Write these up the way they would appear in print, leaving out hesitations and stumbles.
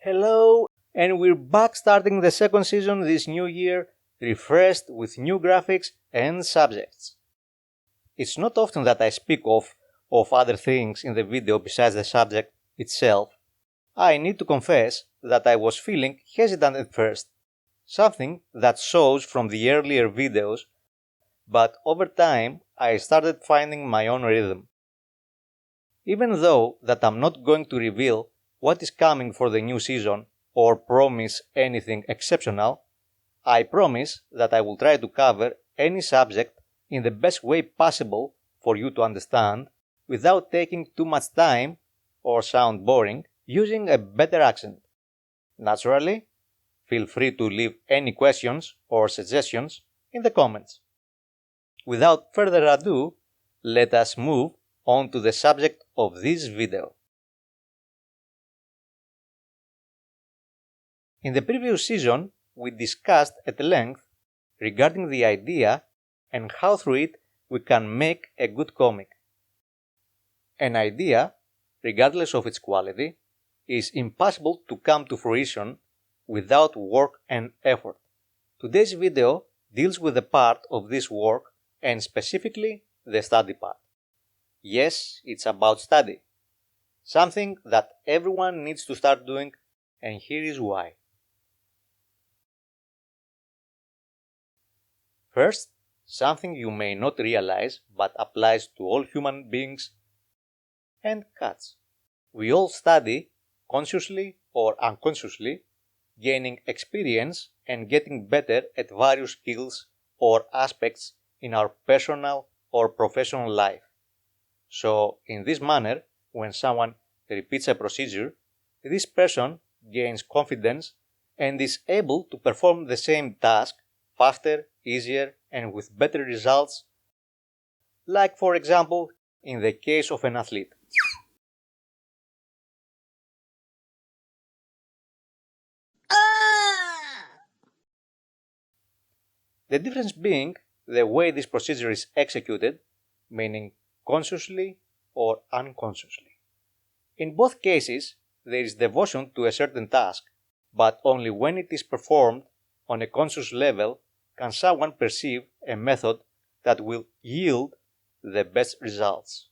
Hello, and we're back starting the second season this new year, refreshed with new graphics and subjects. It's not often that I speak of other things in the video besides the subject itself. I need to confess that I was feeling hesitant at first, something that shows from the earlier videos, but over time I started finding my own rhythm. Even though that I'm not going to reveal what is coming for the new season or promise anything exceptional, I promise that I will try to cover any subject in the best way possible for you to understand without taking too much time or sound boring using a better accent. Naturally, feel free to leave any questions or suggestions in the comments. Without further ado, let us move on to the subject of this video. In the previous season, we discussed at length regarding the idea and how through it we can make a good comic. An idea, regardless of its quality, is impossible to come to fruition without work and effort. Today's video deals with a part of this work and specifically the study part. Yes, it's about study. Something that everyone needs to start doing, and here is why. First, something you may not realize but applies to all human beings and cats. We all study, consciously or unconsciously, gaining experience and getting better at various skills or aspects in our personal or professional life. So, in this manner, when someone repeats a procedure, this person gains confidence and is able to perform the same task faster, easier, and with better results, like for example, in the case of an athlete. The difference being the way this procedure is executed, meaning consciously or unconsciously. In both cases, there is devotion to a certain task, but only when it is performed on a conscious level can someone perceive a method that will yield the best results.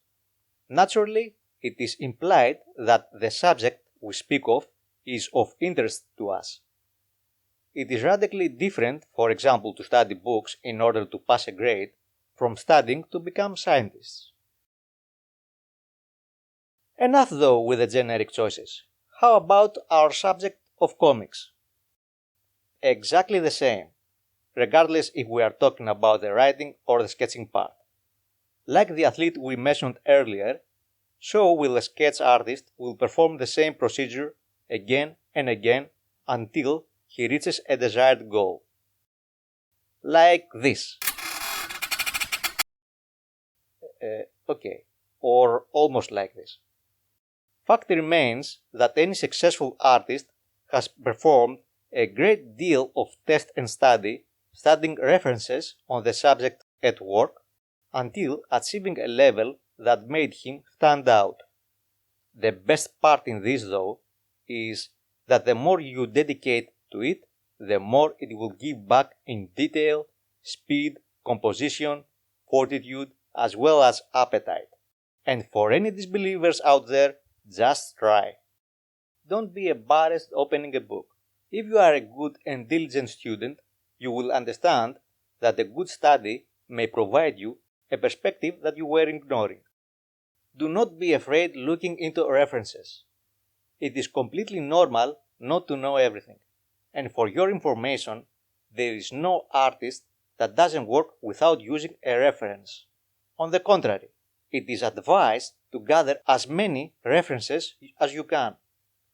Naturally, it is implied that the subject we speak of is of interest to us. It is radically different, for example, to study books in order to pass a grade from studying to become scientists. Enough though with the generic choices. How about our subject of comics? Exactly the same, regardless if we are talking about the writing or the sketching part. Like the athlete we mentioned earlier, so will a sketch artist will perform the same procedure again and again until he reaches a desired goal. Like this. Okay, or almost like this. Fact remains that any successful artist has performed a great deal of test and study, studying references on the subject at work, until achieving a level that made him stand out. The best part in this, though, is that the more you dedicate to it, the more it will give back in detail, speed, composition, fortitude, as well as appetite. And for any disbelievers out there, just try. Don't be embarrassed opening a book. If you are a good and diligent student, you will understand that a good study may provide you a perspective that you were ignoring. Do not be afraid looking into references. It is completely normal not to know everything. And for your information, there is no artist that doesn't work without using a reference. On the contrary, it is advised to gather as many references as you can.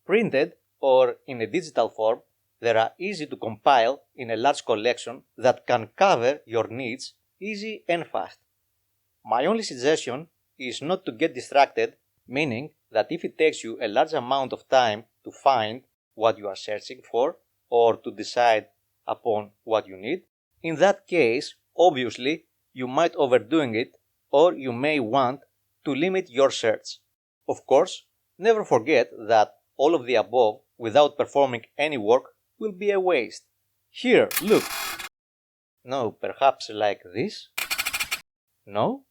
Printed or in a digital form, they are easy to compile in a large collection that can cover your needs easy and fast. My only suggestion is not to get distracted, meaning that if it takes you a large amount of time to find what you are searching for or to decide upon what you need, in that case, obviously, you might overdoing it or you may want to limit your search. Of course, never forget that all of the above without performing any work will be a waste. Here, look. No, perhaps like this? No?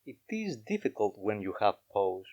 It is difficult when you have pause.